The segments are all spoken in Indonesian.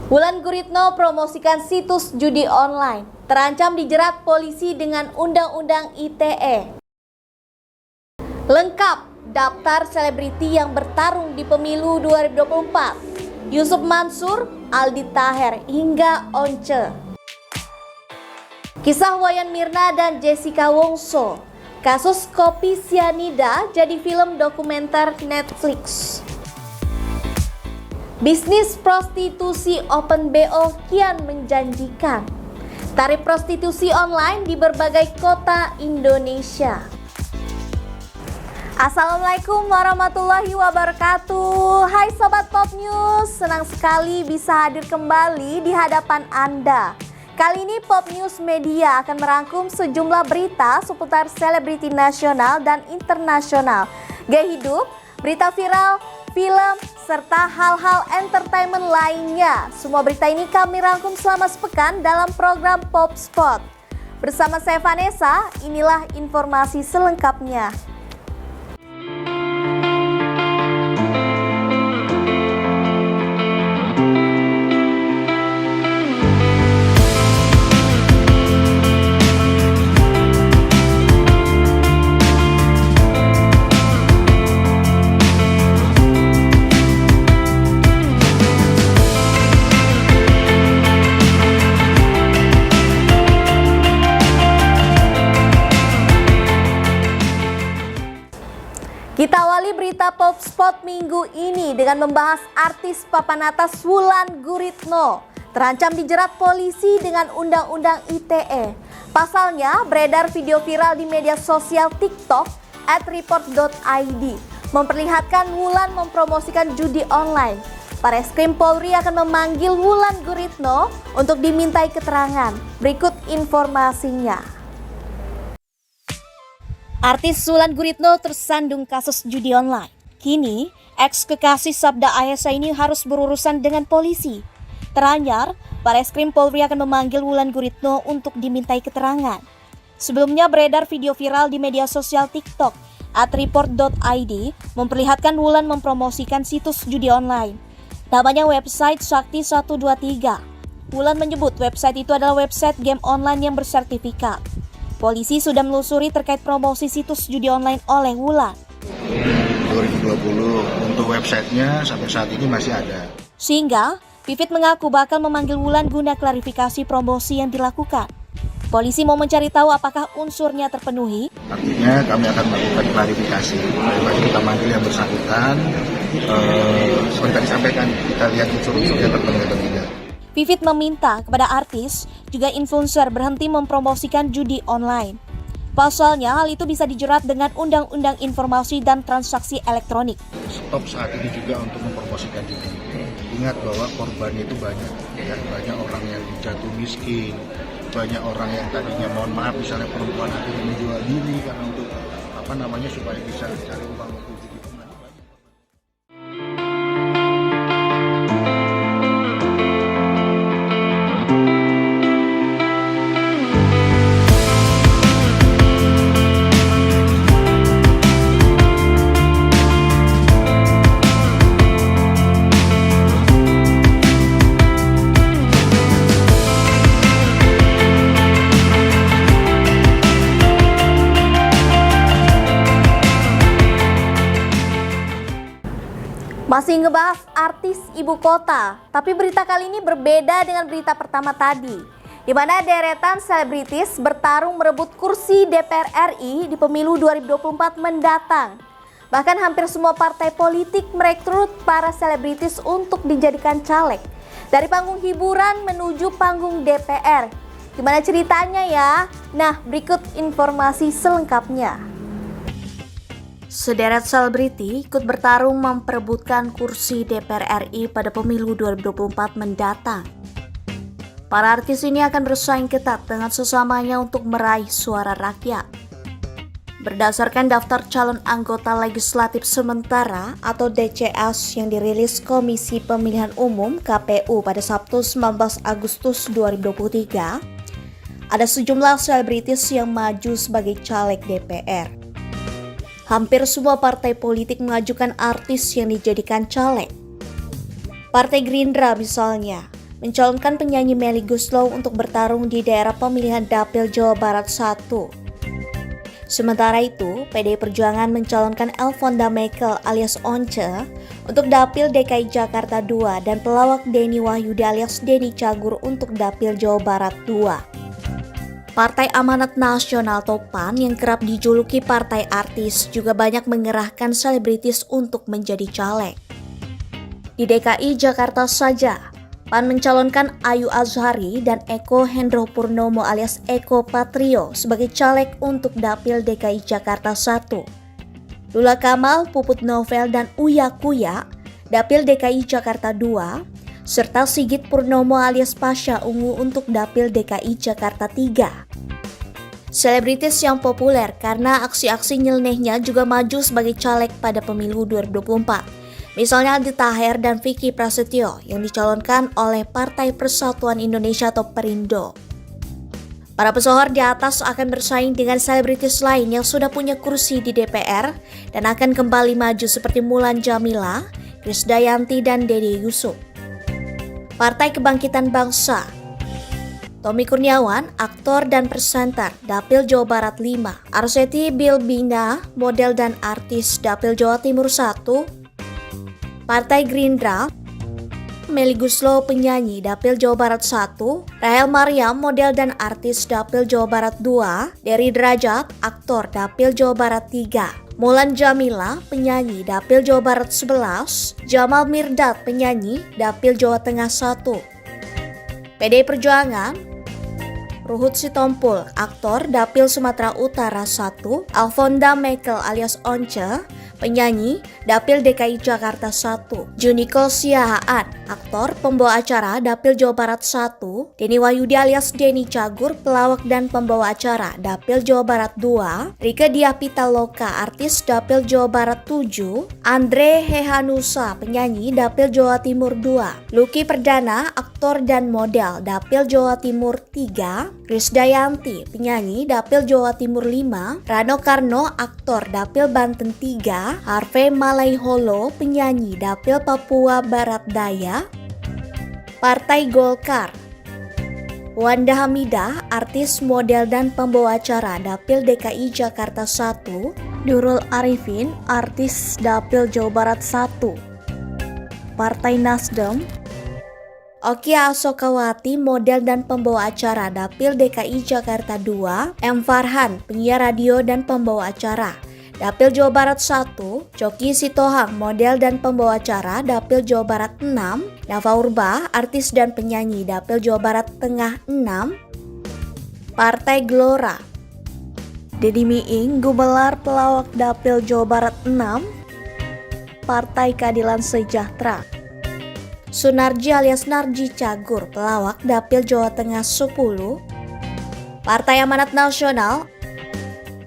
Wulan Guritno promosikan situs judi online, terancam dijerat polisi dengan Undang-Undang ITE. Lengkap daftar selebriti yang bertarung di pemilu 2024. Yusuf Mansur, Aldi Taher, hingga Once. Kisah Wayan Mirna dan Jessica Wongso. Kasus kopi sianida jadi film dokumenter Netflix. Bisnis prostitusi Open BO kian menjanjikan. Tarif prostitusi online di berbagai kota Indonesia. Assalamualaikum warahmatullahi wabarakatuh. Hai Sobat Pop News, senang sekali bisa hadir kembali di hadapan Anda. Kali ini Pop News Media akan merangkum sejumlah berita seputar selebriti nasional dan internasional, gaya hidup, berita viral, film, serta hal-hal entertainment lainnya. Semua berita ini kami rangkum selama sepekan dalam program Pop Spot. Bersama saya Vanessa, inilah informasi selengkapnya. Kita awali berita Pop Spot minggu ini dengan membahas artis papan atas Wulan Guritno terancam dijerat polisi dengan Undang-Undang ITE. Pasalnya beredar video viral di media sosial TikTok @report.id memperlihatkan Wulan mempromosikan judi online. Bareskrim Polri akan memanggil Wulan Guritno untuk dimintai keterangan. Berikut informasinya. Artis Wulan Guritno tersandung kasus judi online. Kini, ex kekasih Sabda Ayesa ini harus berurusan dengan polisi. Teranyar, Bareskrim Polri akan memanggil Wulan Guritno untuk dimintai keterangan. Sebelumnya beredar video viral di media sosial TikTok @report.id memperlihatkan Wulan mempromosikan situs judi online. Namanya website Sakti 123. Wulan menyebut website itu adalah website game online yang bersertifikat. Polisi sudah menelusuri terkait promosi situs judi online oleh Wulan. 2020 untuk websitenya sampai saat ini masih ada. Sehingga, Pivit mengaku bakal memanggil Wulan guna klarifikasi promosi yang dilakukan. Polisi mau mencari tahu apakah unsurnya terpenuhi. Artinya kami akan melakukan klarifikasi. Daripada kita manggil yang bersangkutan, seperti tadi disampaikan, kita lihat unsur-unsurnya terpenuhi atau tidak. Pivit meminta kepada artis juga influencer berhenti mempromosikan judi online. Pasalnya hal itu bisa dijerat dengan Undang-Undang Informasi dan Transaksi Elektronik. Stop saat ini juga untuk mempromosikan judi. Ingat bahwa korbannya itu banyak. Banyak orang yang jatuh miskin, banyak orang yang tadinya mohon maaf misalnya perempuan akhirnya menjual diri karena untuk supaya bisa cari uang untuk judi online. Masih ngebahas artis ibu kota, tapi berita kali ini berbeda dengan berita pertama tadi, di mana deretan selebritis bertarung merebut kursi DPR RI di pemilu 2024 mendatang. Bahkan hampir semua partai politik merekrut para selebritis untuk dijadikan caleg. Dari panggung hiburan menuju panggung DPR. Gimana ceritanya ya? Nah, berikut informasi selengkapnya. Sederet selebriti ikut bertarung memperebutkan kursi DPR RI pada pemilu 2024 mendatang. Para artis ini akan bersaing ketat dengan sesamanya untuk meraih suara rakyat. Berdasarkan daftar calon anggota legislatif sementara atau DCS yang dirilis Komisi Pemilihan Umum KPU pada Sabtu 19 Agustus 2023, ada sejumlah selebritis yang maju sebagai caleg DPR. Hampir semua partai politik mengajukan artis yang dijadikan caleg. Partai Gerindra misalnya mencalonkan penyanyi Melly Goeslaw untuk bertarung di daerah pemilihan Dapil Jawa Barat 1. Sementara itu, PDI Perjuangan mencalonkan Elfonda Mekel alias Once untuk Dapil DKI Jakarta 2 dan pelawak Denny Wahyudi alias Denny Cagur untuk Dapil Jawa Barat 2. Partai Amanat Nasional atau PAN yang kerap dijuluki partai artis juga banyak mengerahkan selebritis untuk menjadi caleg. Di DKI Jakarta saja, PAN mencalonkan Ayu Azhari dan Eko Hendro Purnomo alias Eko Patrio sebagai caleg untuk Dapil DKI Jakarta 1. Lula Kamal, Puput Novel, dan Uya Kuya, Dapil DKI Jakarta 2, serta Sigit Purnomo alias Pasha Ungu untuk Dapil DKI Jakarta 3. Selebritis yang populer karena aksi-aksi nyelenehnya juga maju sebagai caleg pada pemilu 2024. Misalnya Aldi Taher dan Vicky Prasetyo yang dicalonkan oleh Partai Persatuan Indonesia atau Perindo. Para pesohor di atas akan bersaing dengan selebritis lain yang sudah punya kursi di DPR dan akan kembali maju seperti Mulan Jamila, Krisdayanti, dan Dede Yusuf. Partai Kebangkitan Bangsa, Tommy Kurniawan, aktor dan presenter, Dapil Jawa Barat 5. Arzetti Bilbina, model dan artis, Dapil Jawa Timur 1. Partai Gerindra, Melly Goeslaw, penyanyi, Dapil Jawa Barat 1. Rahel Mariam, model dan artis, Dapil Jawa Barat 2. Dery Derajat, aktor, Dapil Jawa Barat 3. Mulan Jamila, penyanyi, Dapil Jawa Barat 11. Jamal Mirdad, penyanyi, Dapil Jawa Tengah 1. PDI Perjuangan, Ruhut Sitompul, aktor, Dapil Sumatera Utara 1. Elfonda Mekel alias Once, penyanyi, Dapil DKI Jakarta 1. Juniko Siahaan, aktor, pembawa acara, Dapil Jawa Barat 1. Denny Wahyudi alias Denny Cagur, pelawak dan pembawa acara, Dapil Jawa Barat 2. Rike Diah Pitaloka, artis, Dapil Jawa Barat 7. Andre Hehanusa, penyanyi, Dapil Jawa Timur 2. Lucky Perdana, aktor dan model, Dapil Jawa Timur 3. Krisdayanti, penyanyi, Dapil Jawa Timur 5. Rano Karno, aktor, Dapil Banten 3. Harvey Malaiholo, penyanyi, Dapil Papua Barat Daya. Partai Golkar, Wanda Hamidah, artis, model, dan pembawa acara, Dapil DKI Jakarta 1. Nurul Arifin, artis, Dapil Jawa Barat 1. Partai Nasdem, Oki Asokawati, model dan pembawa acara, Dapil DKI Jakarta 2. M. Farhan, penyiar radio dan pembawa acara, Dapil Jawa Barat 1. Coki Sitohang, model dan pembawa acara, Dapil Jawa Barat 6. Nava Urba, artis dan penyanyi, Dapil Jawa Barat Tengah 6. Partai Gelora, Deddy Miing, Gumelar, pelawak, Dapil Jawa Barat 6. Partai Keadilan Sejahtera, Sunarji alias Narji Cagur, pelawak, Dapil Jawa Tengah 10. Partai Amanat Nasional,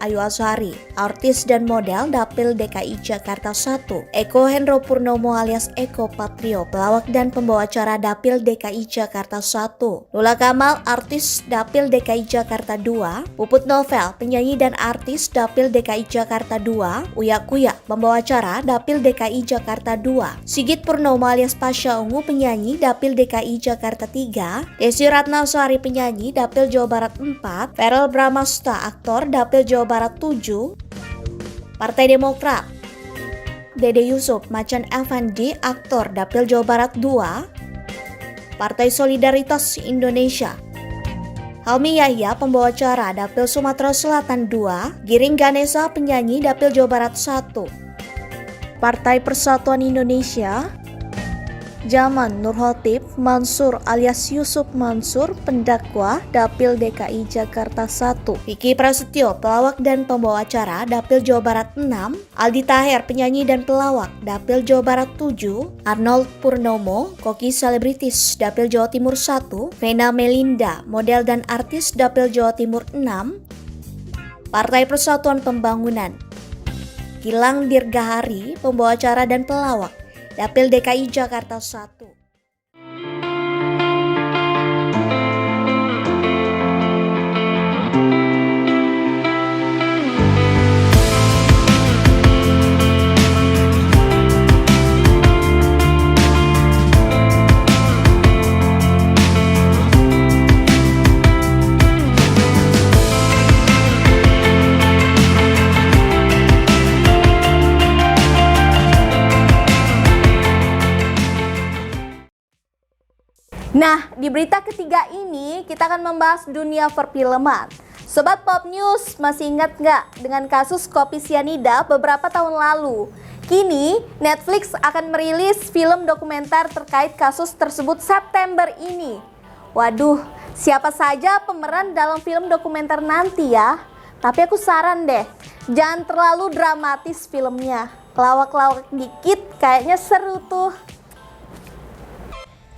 Ayu Azhari, artis dan model, Dapil DKI Jakarta 1. Eko Hendro Purnomo alias Eko Patrio, pelawak dan pembawa acara, Dapil DKI Jakarta 1. Lula Kamal, artis, Dapil DKI Jakarta 2. Puput Novel, penyanyi dan artis, Dapil DKI Jakarta 2. Uya Kuya, pembawa acara, Dapil DKI Jakarta 2. Sigit Purnomo alias Pasha Ungu, penyanyi, Dapil DKI Jakarta 3. Desi Ratnasari, penyanyi, Dapil Jawa Barat 4. Verrel Bramasta, aktor, Dapil Jawa Barat 7. Partai Demokrat, Dede Yusuf, Macan Effendi, aktor, Dapil Jawa Barat 2. Partai Solidaritas Indonesia, Helmi Yahya, pembawa acara, Dapil Sumatera Selatan 2. Giring Ganesa, penyanyi, Dapil Jawa Barat 1. Partai Persatuan Indonesia, Zaman Nurhotib Mansur alias Yusuf Mansur, pendakwa, Dapil DKI Jakarta 1. Vicky Prasetyo, pelawak dan pembawa acara, Dapil Jawa Barat 6. Aldi Taher, penyanyi dan pelawak, Dapil Jawa Barat 7. Arnold Purnomo, koki selebritis, Dapil Jawa Timur 1. Vena Melinda, model dan artis, Dapil Jawa Timur 6. Partai Persatuan Pembangunan, Gilang Dirgahari, pembawa acara dan pelawak, Dapil DKI Jakarta 1. Nah, di berita ketiga ini kita akan membahas dunia perfilman. Sobat Pop News, masih ingat nggak dengan kasus kopi sianida beberapa tahun lalu? Kini, Netflix akan merilis film dokumenter terkait kasus tersebut September ini. Waduh, siapa saja pemeran dalam film dokumenter nanti ya? Tapi aku saran deh, jangan terlalu dramatis filmnya. Lawak-lawak dikit kayaknya seru tuh.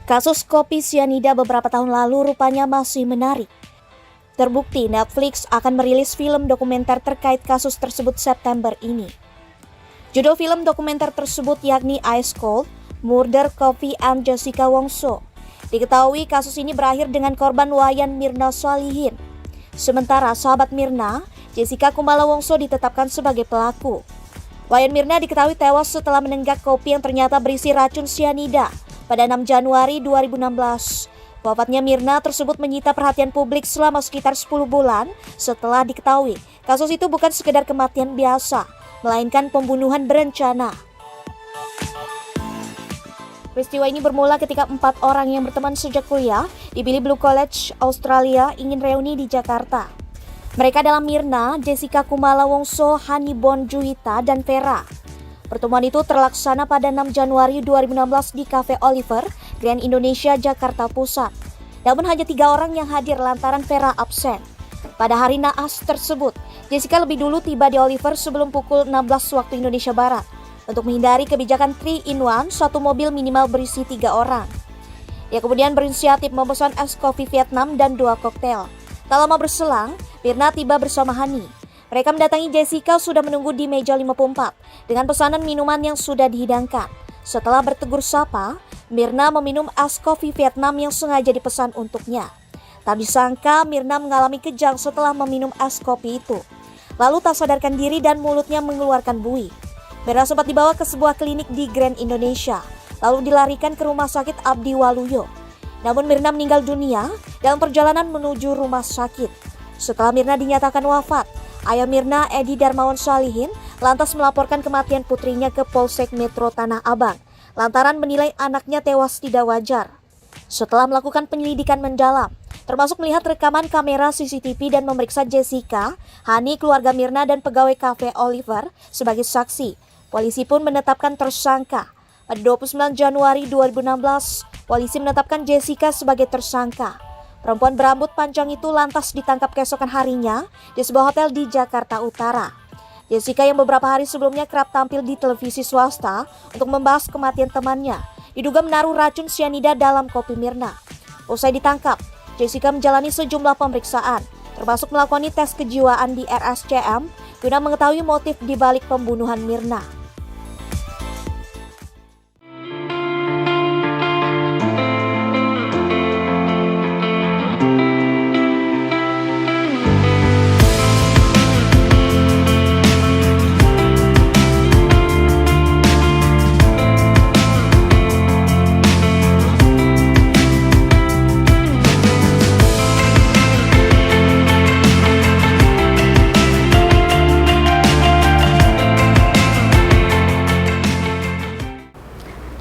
Kasus kopi sianida beberapa tahun lalu rupanya masih menarik. Terbukti Netflix akan merilis film dokumenter terkait kasus tersebut September ini. Judul film dokumenter tersebut yakni Ice Cold, Murder Coffee and Jessica Wongso. Diketahui kasus ini berakhir dengan korban Wayan Mirna Solihin. Sementara sahabat Mirna, Jessica Kumala Wongso ditetapkan sebagai pelaku. Wayan Mirna diketahui tewas setelah menenggak kopi yang ternyata berisi racun sianida pada 6 Januari 2016. Wafatnya Mirna tersebut menyita perhatian publik selama sekitar 10 bulan setelah diketahui kasus itu bukan sekedar kematian biasa, melainkan pembunuhan berencana. Peristiwa ini bermula ketika 4 orang yang berteman sejak kuliah di Billy Blue College, Australia ingin reuni di Jakarta. Mereka adalah Mirna, Jessica Kumala Wongso, Hani Bon Juhita, dan Vera. Pertemuan itu terlaksana pada 6 Januari 2016 di Cafe Oliver, Grand Indonesia, Jakarta Pusat. Namun hanya 3 orang yang hadir lantaran Vera absen. Pada hari naas tersebut, Jessica lebih dulu tiba di Oliver sebelum pukul 16 waktu Indonesia Barat. Untuk menghindari kebijakan 3-in-1, satu mobil minimal berisi 3 orang. Ia kemudian berinisiatif memesan es kopi Vietnam dan 2 koktail. Tak lama berselang, Mirna tiba bersama Hani. Mereka mendatangi Jessica sudah menunggu di meja 54 dengan pesanan minuman yang sudah dihidangkan. Setelah bertegur sapa, Mirna meminum es kopi Vietnam yang sengaja dipesan untuknya. Tak disangka Mirna mengalami kejang setelah meminum es kopi itu. Lalu tak sadarkan diri dan mulutnya mengeluarkan buih. Mirna sempat dibawa ke sebuah klinik di Grand Indonesia, lalu dilarikan ke rumah sakit Abdi Waluyo. Namun Mirna meninggal dunia dalam perjalanan menuju rumah sakit. Setelah Mirna dinyatakan wafat, ayah Mirna, Edi Darmawan Solihin, lantas melaporkan kematian putrinya ke Polsek Metro Tanah Abang, lantaran menilai anaknya tewas tidak wajar. Setelah melakukan penyelidikan mendalam, termasuk melihat rekaman kamera CCTV dan memeriksa Jessica, Hani, keluarga Mirna, dan pegawai Cafe Oliver sebagai saksi, polisi pun menetapkan tersangka. Pada 29 Januari 2016, polisi menetapkan Jessica sebagai tersangka. Perempuan berambut panjang itu lantas ditangkap keesokan harinya di sebuah hotel di Jakarta Utara. Jessica yang beberapa hari sebelumnya kerap tampil di televisi swasta untuk membahas kematian temannya, diduga menaruh racun sianida dalam kopi Mirna. Usai ditangkap, Jessica menjalani sejumlah pemeriksaan, termasuk melakoni tes kejiwaan di RSCM guna mengetahui motif di balik pembunuhan Mirna.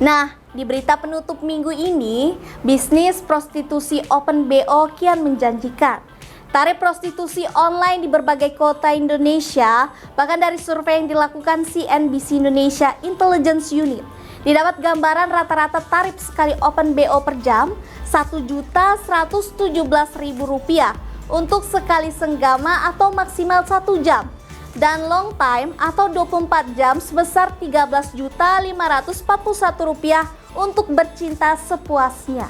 Nah, di berita penutup minggu ini, bisnis prostitusi Open BO kian menjanjikan. Tarif prostitusi online di berbagai kota Indonesia, bahkan dari survei yang dilakukan CNBC Indonesia Intelligence Unit, didapat gambaran rata-rata tarif sekali Open BO per jam Rp1.117.000 untuk sekali senggama atau maksimal 1 jam. Dan long time atau 24 jam sebesar Rp13.541 untuk bercinta sepuasnya.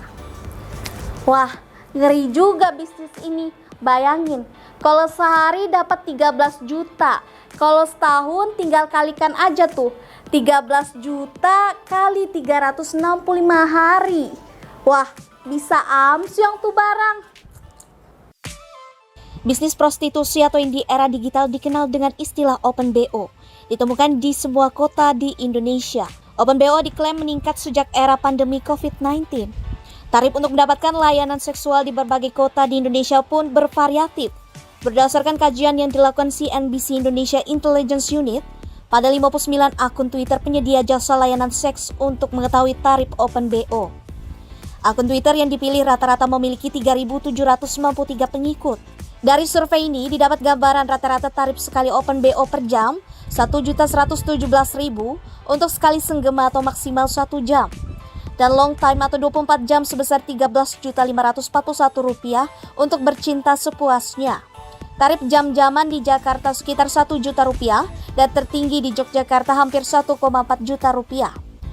Wah, ngeri juga bisnis ini. Bayangin, kalau sehari dapat 13 juta, kalau setahun tinggal kalikan aja tuh, 13 juta kali 365 hari. Wah, bisa amsyong tuh barang. Bisnis prostitusi atau yang di era digital dikenal dengan istilah Open BO, ditemukan di semua kota di Indonesia. Open BO diklaim meningkat sejak era pandemi COVID-19. Tarif untuk mendapatkan layanan seksual di berbagai kota di Indonesia pun bervariatif. Berdasarkan kajian yang dilakukan CNBC Indonesia Intelligence Unit, pada 59 akun Twitter penyedia jasa layanan seks untuk mengetahui tarif Open BO. Akun Twitter yang dipilih rata-rata memiliki 3.793 pengikut. Dari survei ini didapat gambaran rata-rata tarif sekali open BO per jam 1.117.000 untuk sekali senggema atau maksimal 1 jam. Dan long time atau 24 jam sebesar Rp13.541 untuk bercinta sepuasnya. Tarif jam-jaman di Jakarta sekitar Rp1 juta dan tertinggi di Yogyakarta hampir Rp1,4 juta.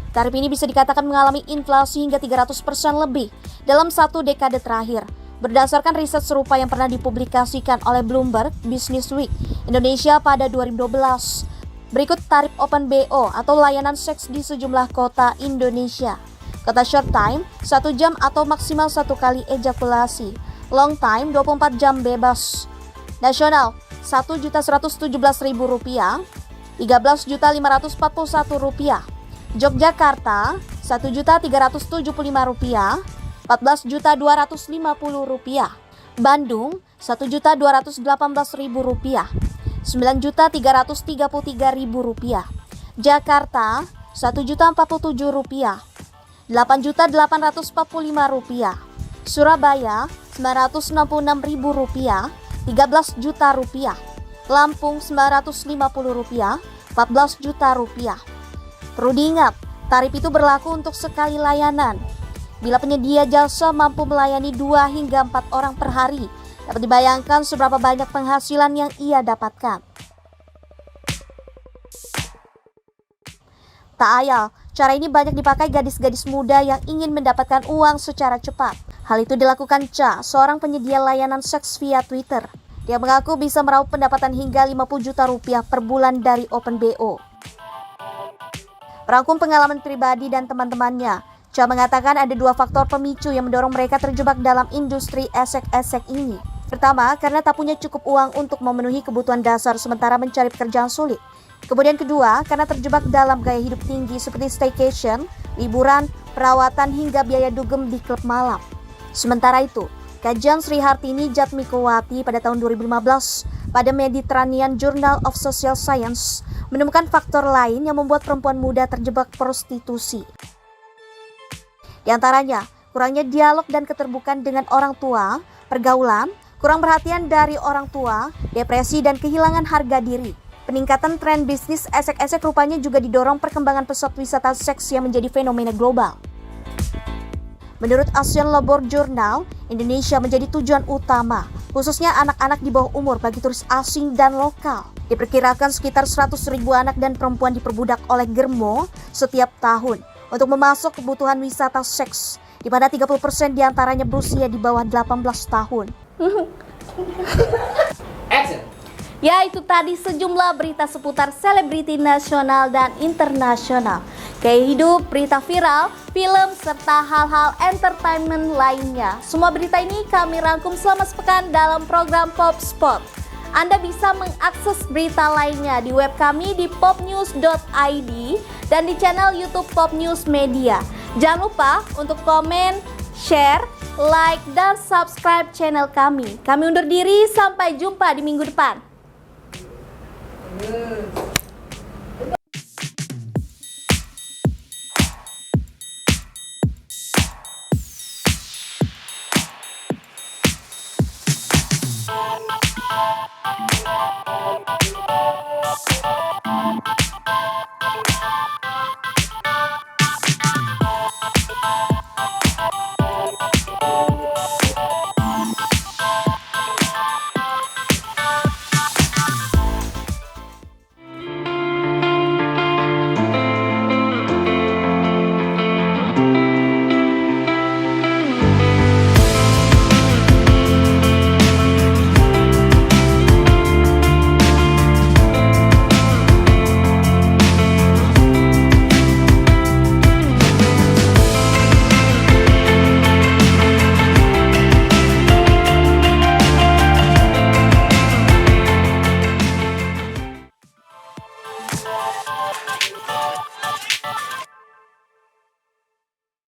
Tarif ini bisa dikatakan mengalami inflasi hingga 300% lebih dalam 1 dekade terakhir. Berdasarkan riset serupa yang pernah dipublikasikan oleh Bloomberg Business Week Indonesia pada 2012. Berikut tarif open BO atau layanan seks di sejumlah kota Indonesia. Kota short time, 1 jam atau maksimal 1 kali ejakulasi. Long time, 24 jam bebas. Nasional, Rp1.117.000, Rp13.541. Yogyakarta, Rp1.375, Rp14.250. Bandung, Rp1.218.000, Rp9.333.000. Jakarta, Rp1.047, Rp8.845. Surabaya, Rp966.000, Rp13 juta. Lampung, Rp950, Rp14 juta. Perlu diingat, tarif itu berlaku untuk sekali layanan. Bila penyedia jasa mampu melayani 2 hingga 4 orang per hari, dapat dibayangkan seberapa banyak penghasilan yang ia dapatkan. Tak ayal, cara ini banyak dipakai gadis-gadis muda yang ingin mendapatkan uang secara cepat. Hal itu dilakukan Cha, seorang penyedia layanan seks via Twitter. Dia mengaku bisa meraup pendapatan hingga Rp50 juta per bulan dari Open BO. Merangkum pengalaman pribadi dan teman-temannya, Cha mengatakan ada 2 faktor pemicu yang mendorong mereka terjebak dalam industri esek-esek ini. Pertama, karena tak punya cukup uang untuk memenuhi kebutuhan dasar sementara mencari pekerjaan sulit. Kemudian kedua, karena terjebak dalam gaya hidup tinggi seperti staycation, liburan, perawatan hingga biaya dugem di klub malam. Sementara itu, kajian Sri Hartini Jatmikowati pada tahun 2015 pada Mediterranean Journal of Social Science menemukan faktor lain yang membuat perempuan muda terjebak prostitusi. Di antaranya, kurangnya dialog dan keterbukaan dengan orang tua, pergaulan, kurang perhatian dari orang tua, depresi dan kehilangan harga diri. Peningkatan tren bisnis esek-esek rupanya juga didorong perkembangan pesat wisata seks yang menjadi fenomena global. Menurut Asian Labor Journal, Indonesia menjadi tujuan utama, khususnya anak-anak di bawah umur bagi turis asing dan lokal. Diperkirakan sekitar 100.000 anak dan perempuan diperbudak oleh Germo setiap tahun untuk memasok kebutuhan wisata seks, di mana 30% diantaranya berusia di bawah 18 tahun. Ya, itu tadi sejumlah berita seputar selebriti nasional dan internasional, gaya hidup, berita viral, film, serta hal-hal entertainment lainnya. Semua berita ini kami rangkum selama sepekan dalam program Pop Spot. Anda bisa mengakses berita lainnya di web kami di popnews.id dan di channel YouTube Pop News Media. Jangan lupa untuk komen, share, like, dan subscribe channel kami. Kami undur diri, sampai jumpa di minggu depan.